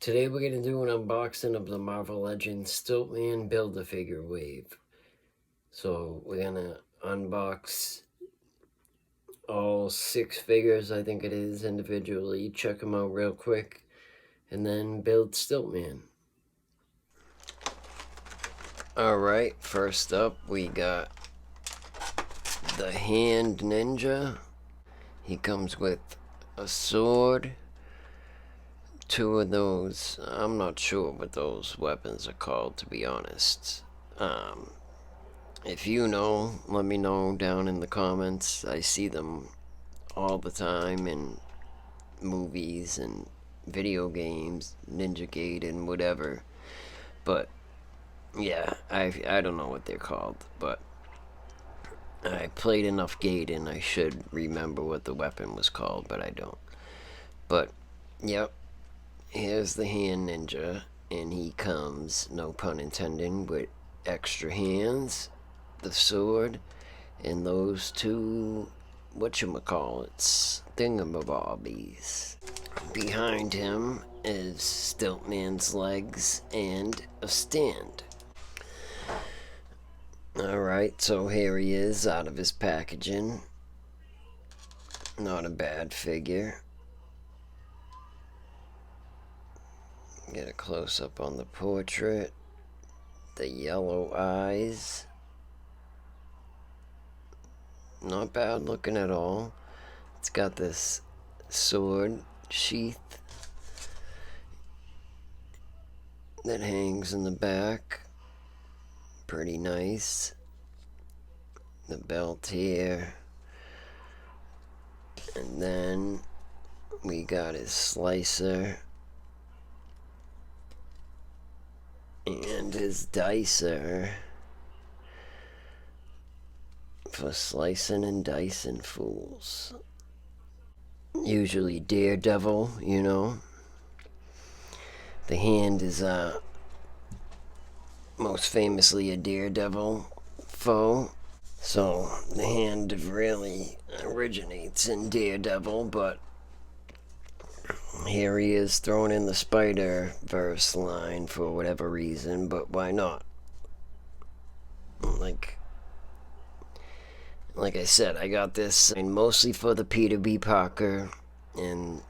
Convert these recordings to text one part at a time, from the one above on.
Today we're going to do an unboxing of the Marvel Legends Stiltman Build-A-Figure wave. So we're going to unbox all 6 figures, I think it is, individually, check them out real quick, and then build Stiltman. Alright, first up we got the Hand Ninja. He comes with a sword, 2 of those. I'm not sure what those weapons are called, to be honest. If you know, let me know down in the comments. I see them all the time in movies and video games, Ninja Gaiden, whatever. But yeah, I don't know what they're called, but I played enough Gaiden, I should remember what the weapon was called, but I don't. But yep, here's the Hand Ninja, and he comes, no pun intended, with extra hands, the sword, and those 2 whatchamacallits, thingamabobbies. Behind him is Stiltman's legs and a stand. Alright, so here he is out of his packaging. Not a bad figure. Get a close-up on the portrait. The yellow eyes. Not bad looking at all. It's got this sword sheath that hangs in the back. Pretty nice. The belt here. And then we got his slicer and his dicer for slicing and dicing fools. Usually Daredevil, you know. The Hand is most famously a Daredevil foe. So the Hand really originates in Daredevil, but here he is thrown in the Spider-Verse line for whatever reason, but why not? Like I said, I got this mostly for the Peter B. Parker and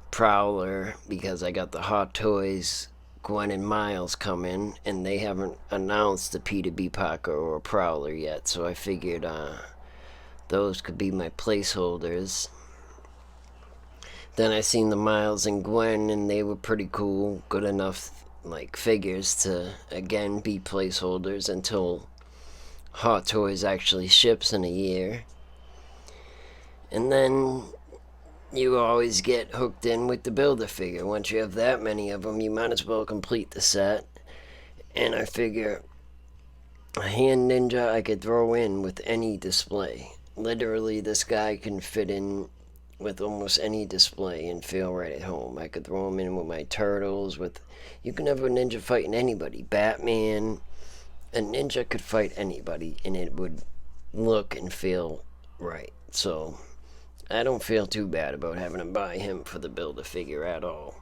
Prowler because I got the Hot Toys Gwen and Miles coming, and they haven't announced the Peter B. Parker or Prowler yet, so I figured those could be my placeholders. Then I seen the Miles and Gwen, and they were pretty cool, good enough like figures to again be placeholders until Hot Toys actually ships in a year. And then you always get hooked in with the Build-A-Figure. Once you have that many of them, you might as well complete the set. And I figure a Hand Ninja I could throw in with any display. Literally, this guy can fit in with almost any display and feel right at home. I could throw him in with my Turtles, with... You can have a ninja fighting anybody. Batman. A ninja could fight anybody, and it would look and feel right. So I don't feel too bad about having to buy him for the Build-A-Figure at all.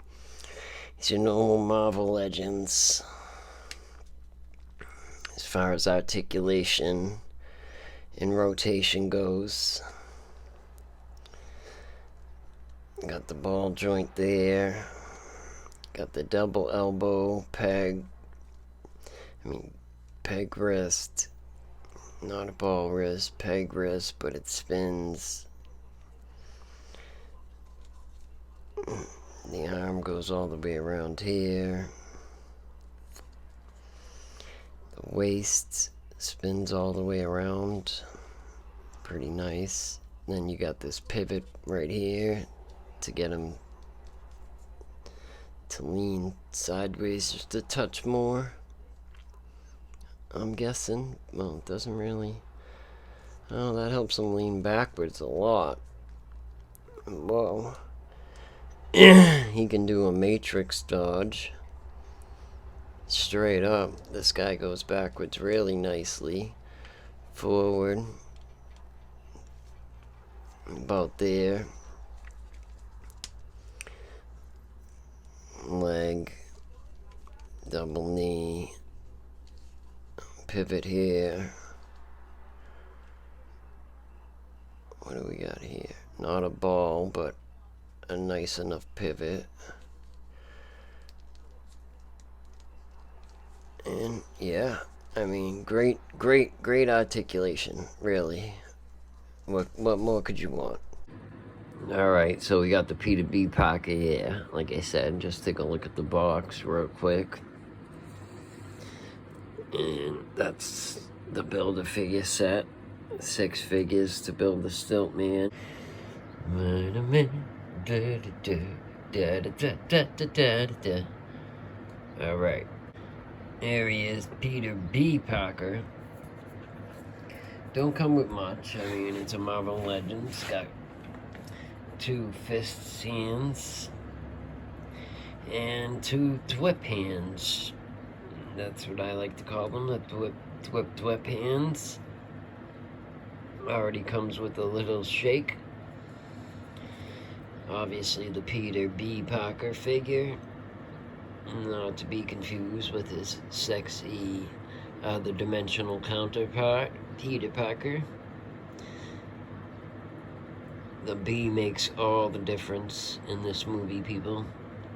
He's your normal Marvel Legends. As far as articulation and rotation goes. Got the ball joint there. Got the double elbow peg. Peg wrist. Not a ball wrist, peg wrist, but it spins. The arm goes all the way around here. The waist spins all the way around. Pretty nice. Then you got this pivot right here to get him to lean sideways just a touch more. I'm guessing. Well, it doesn't really. Oh, that helps him lean backwards a lot. Whoa. He can do a matrix dodge. Straight up. This guy goes backwards really nicely. Forward. About there. double knee, pivot here. What do we got here? Not a ball, but a nice enough pivot. And yeah, I mean, great articulation, really. What more could you want? Alright, so we got the P2B pocket here. Like I said, just take a look at the box real quick. And that's the Build-A-Figure set. 6 figures to build the Stiltman. Wait a minute. Alright. There he is, Peter B. Parker. Don't come with much. I mean, it's a Marvel Legends. Got 2 fist hands and 2 thwip hands. That's what I like to call them, the thwip hands. Already comes with a little shake. Obviously the Peter B. Parker figure. Not to be confused with his sexy other dimensional counterpart, Peter Parker. The B makes all the difference in this movie, people.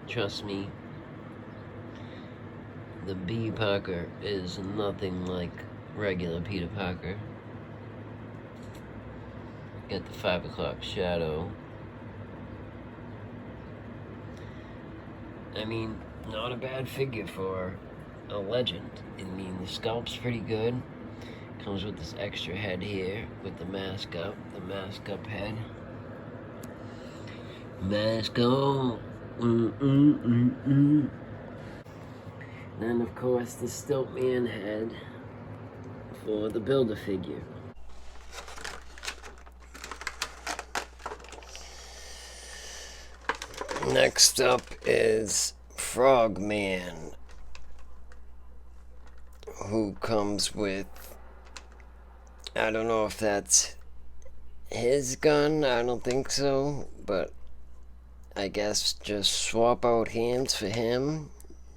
Trust me. The B Parker is nothing like regular Peter Parker. Get the 5 o'clock shadow. I mean, not a bad figure for a legend. I mean, the sculpt's pretty good. Comes with this extra head here with the mask up head. Mask on. Then, of course, the Stiltman head for the Build-A-Figure. Next up is Frogman, who comes with, I don't know if that's his gun, I don't think so, but I guess just swap out hands for him.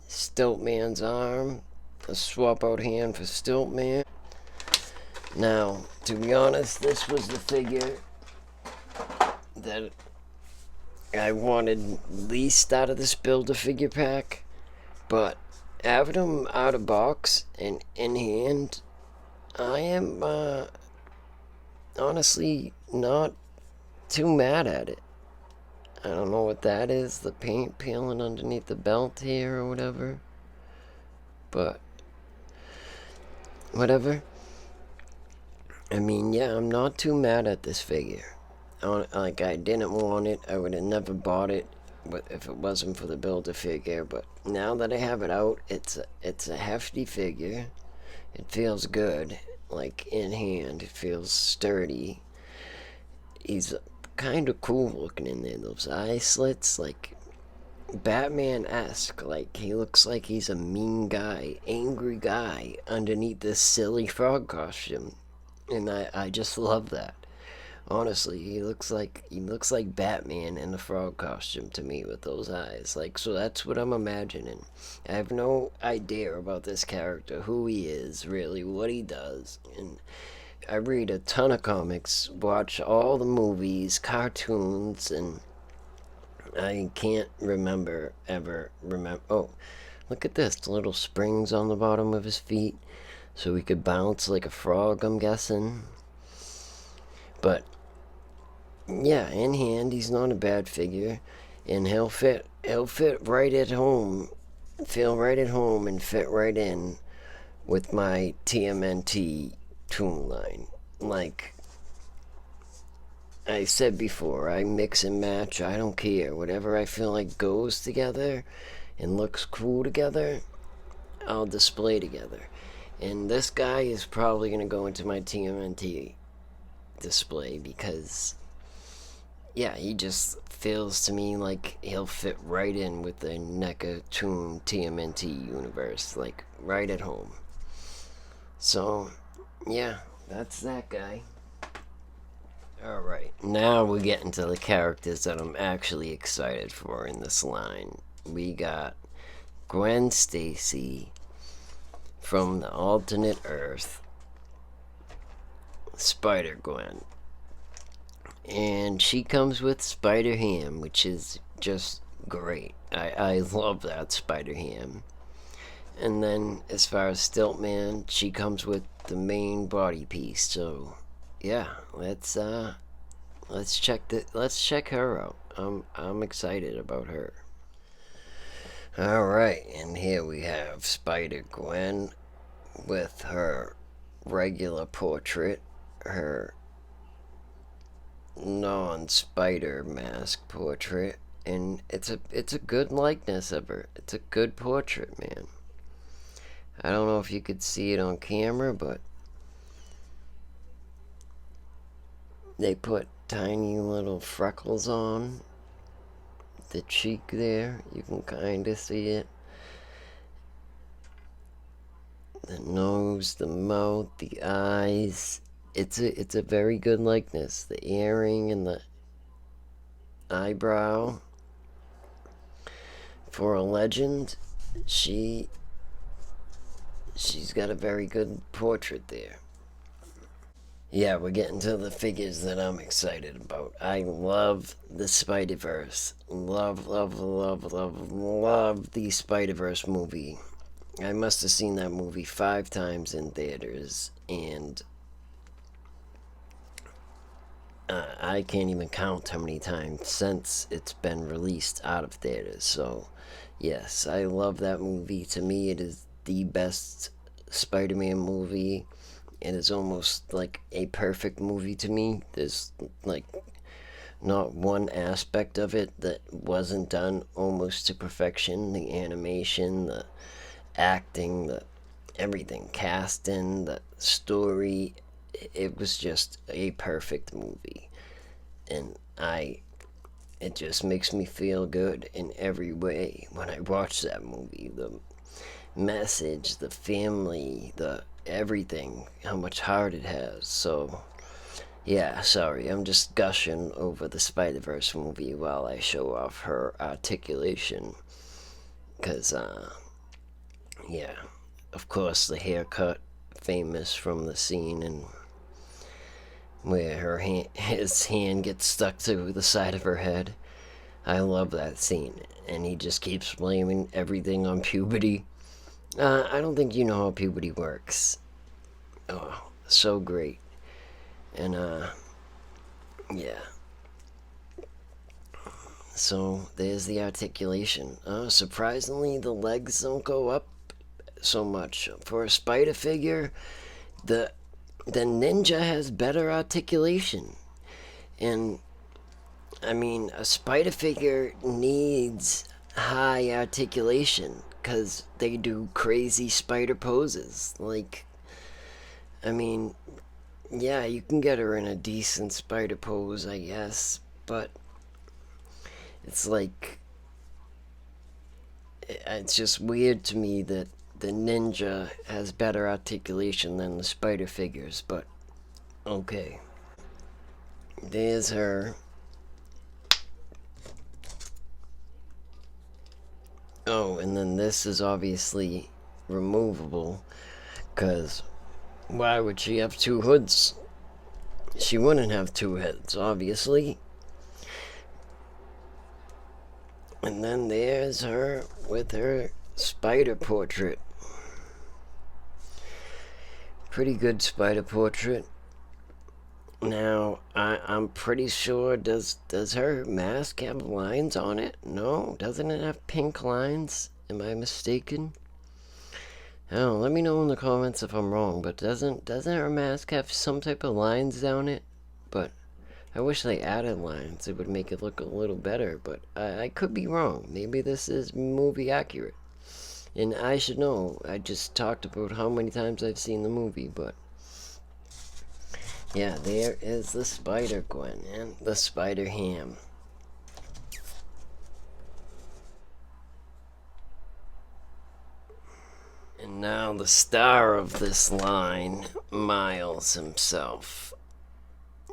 Stiltman's arm, a swap out hand for Stiltman. Now, to be honest, this was the figure that I wanted least out of this Build-A-Figure pack, but having them out of box and in hand, I am honestly not too mad at it. I don't know what that is, the paint peeling underneath the belt here or whatever, but whatever. I mean, yeah, I'm not too mad at this figure. Like, I didn't want it. I would have never bought it if it wasn't for the Build-A-Figure. But now that I have it out, it's a hefty figure. It feels good, like in hand. It feels sturdy. He's kind of cool looking in there. Those eye slits, like Batman-esque. Like, he looks like he's a mean guy, angry guy underneath this silly frog costume, and I just love that. Honestly, he looks like Batman in a frog costume to me with those eyes. Like, so that's what I'm imagining. I have no idea about this character, who he is, really, what he does. And I read a ton of comics, watch all the movies, cartoons, and I can't ever remember. Oh, look at this, the little springs on the bottom of his feet, so he could bounce like a frog, I'm guessing. But yeah, in hand, he's not a bad figure, and he'll fit right at home, feel right at home, and fit right in with my TMNT toon line. Like I said before, I mix and match. I don't care. Whatever I feel like goes together and looks cool together, I'll display together. And this guy is probably going to go into my TMNT display because, yeah, he just feels to me like he'll fit right in with the NECA Toon TMNT universe, like right at home. So, yeah, that's that guy. Alright, now we get into the characters that I'm actually excited for in this line. We got Gwen Stacy from the alternate Earth, Spider-Gwen. And she comes with Spider Ham, which is just great. I love that Spider Ham. And then as far as Stiltman, she comes with the main body piece. So yeah, let's check her out. I'm excited about her. Alright, and here we have Spider-Gwen with her regular portrait, her non-spider mask portrait, and it's a good likeness of her. It's a good portrait, man. I don't know if you could see it on camera, but they put tiny little freckles on the cheek there. You can kind of see it. The nose, the mouth, the eyes. It's a very good likeness. The earring and the eyebrow. For a legend, she's got a very good portrait there. Yeah, we're getting to the figures that I'm excited about. I love the Spider-Verse. Love, love, love, love, love the Spider-Verse movie. I must have seen that movie 5 times in theaters, and I can't even count how many times since it's been released out of theaters. So, yes, I love that movie. To me, it is the best Spider-Man movie. It is almost like a perfect movie to me. There's like not one aspect of it that wasn't done almost to perfection. The animation, the acting, the everything, casting, the story. It was just a perfect movie. And it just makes me feel good in every way when I watch that movie. The message, the family, the everything, how much heart it has. So yeah, sorry, I'm just gushing over the Spider-Verse movie while I show off her articulation. Because yeah, of course the haircut, famous from the scene and where his hand gets stuck to the side of her head. I love that scene, and he just keeps blaming everything on puberty. I don't think you know how puberty works. Oh, so great. And, yeah. So, there's the articulation. Surprisingly, the legs don't go up so much. For a spider figure, the ninja has better articulation. And, I mean, a spider figure needs high articulation because they do crazy spider poses. Like, I mean, yeah, you can get her in a decent spider pose, I guess, but it's like, it's just weird to me that the ninja has better articulation than the spider figures, but okay. There's her. Oh, and then this is obviously removable, because why would she have 2 hoods? She wouldn't have 2 heads, obviously. And then there's her with her spider portrait. Pretty good spider portrait. Now, I'm pretty sure, does her mask have lines on it? No, doesn't it have pink lines? Am I mistaken? Oh, let me know in the comments if I'm wrong, but doesn't her mask have some type of lines down it? But I wish they added lines. It would make it look a little better, but I could be wrong. Maybe this is movie accurate. And I should know. I just talked about how many times I've seen the movie, but yeah, there is the Spider-Gwen and the Spider-Ham. And now the star of this line, Miles himself.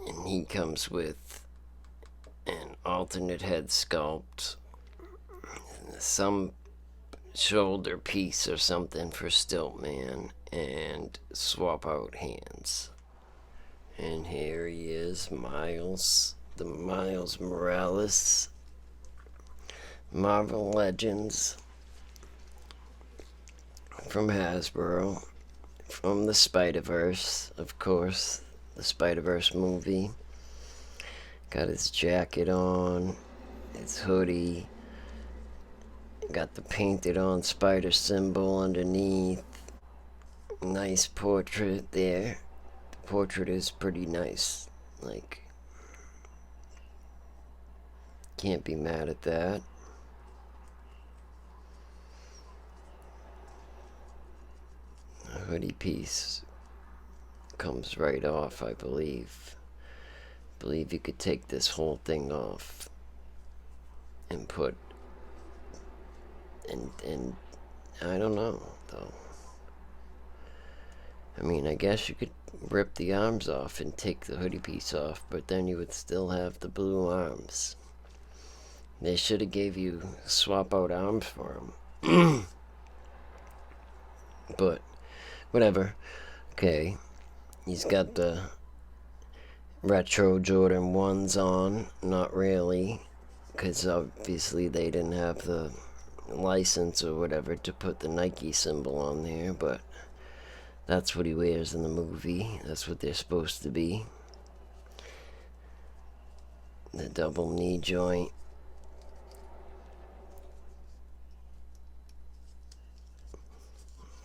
And he comes with an alternate head sculpt, some shoulder piece or something for Stiltman and swap out hands. And here he is, Miles, the Miles Morales, Marvel Legends from Hasbro, from the Spider-Verse, of course, the Spider-Verse movie. Got his jacket on, his hoodie, got the painted on spider symbol underneath. Nice portrait there. The portrait is pretty nice. Like, can't be mad at that. A hoodie piece comes right off, I believe. You could take this whole thing off and put and I don't know though. I mean, I guess you could rip the arms off and take the hoodie piece off, but then you would still have the blue arms. They should have gave you swap out arms for them. But whatever. Okay, he's got the retro Jordan 1s on. Not really, because obviously they didn't have the license or whatever to put the Nike symbol on there, but that's what he wears in the movie. That's what they're supposed to be. The double knee joint.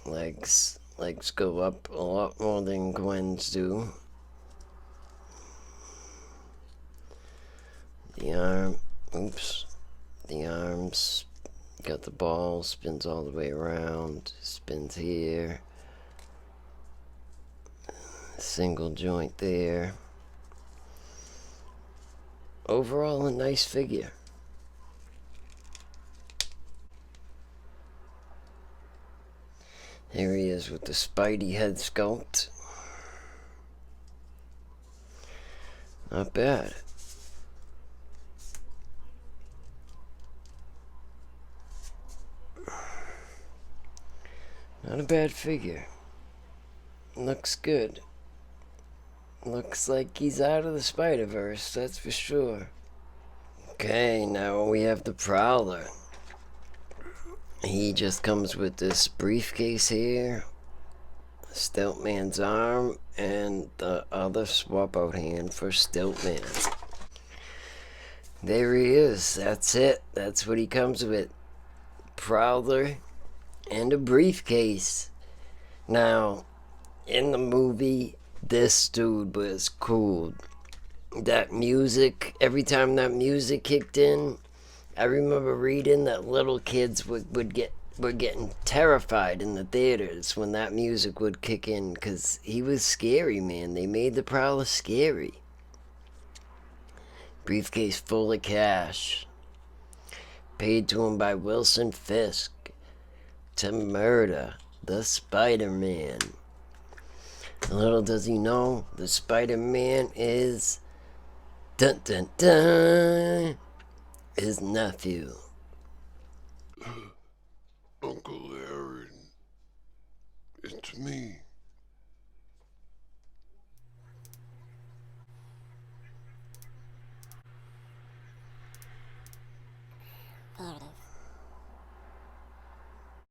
Legs go up a lot more than Gwen's do. The arms, got the ball, spins all the way around, spins here, single joint there. Overall, a nice figure. Here he is with the Spidey head sculpt. Not bad. Not a bad figure. Looks good. Looks like he's out of the Spider-Verse, that's for sure. Okay, now we have the Prowler. He just comes with this briefcase here, Stiltman's arm, and the other swap out hand for Stiltman. There he is. That's it. That's what he comes with. Prowler and a briefcase. Now, in the movie, this dude was cool. That music, every time that music kicked in, I remember reading that little kids were getting terrified in the theaters when that music would kick in, because he was scary, man. They made the Prowler scary. Briefcase full of cash. Paid to him by Wilson Fisk to murder the Spider-Man. Little does he know, the Spider-Man is dun dun dun his nephew. Uncle Aaron, it's me.